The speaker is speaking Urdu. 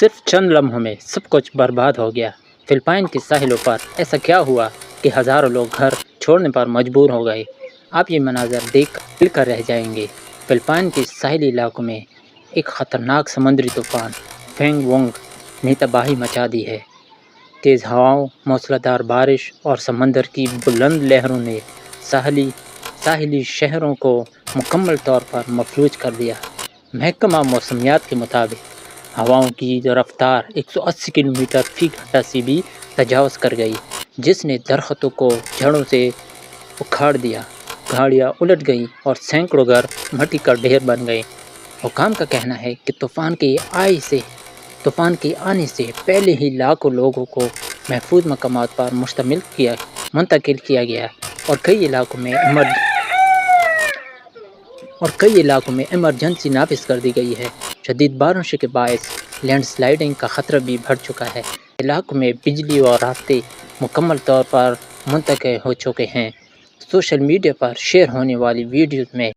صرف چند لمحوں میں سب کچھ برباد ہو گیا۔ فلپائن کے ساحلوں پر ایسا کیا ہوا کہ ہزاروں لوگ گھر چھوڑنے پر مجبور ہو گئے؟ آپ یہ مناظر دیکھ کر ہل کر رہ جائیں گے۔ فلپائن کے ساحلی علاقوں میں ایک خطرناک سمندری طوفان فینگ وونگ نے تباہی مچا دی ہے۔ تیز ہواؤں، موسلادھار بارش اور سمندر کی بلند لہروں نے ساحلی شہروں کو مکمل طور پر مفلوج کر دیا۔ محکمہ موسمیات کے مطابق ہواؤں کی رفتار 180 کلومیٹر فی گھنٹہ سے بھی تجاوز کر گئی، جس نے درختوں کو جڑوں سے اکھاڑ دیا، گاڑیاں الٹ گئیں اور سینکڑوں گھر مٹی کا ڈھیر بن گئے۔ حکام کا کہنا ہے کہ طوفان کے آنے سے پہلے ہی لاکھوں لوگوں کو محفوظ مقامات پر منتقل کیا گیا اور کئی علاقوں میں ایمرجنسی نافذ کر دی گئی ہے۔ شدید بارشوں کے باعث لینڈ سلائڈنگ کا خطرہ بھی بڑھ چکا ہے۔ علاقوں میں بجلی اور راستے مکمل طور پر منقطع ہو چکے ہیں۔ سوشل میڈیا پر شیئر ہونے والی ویڈیوز میں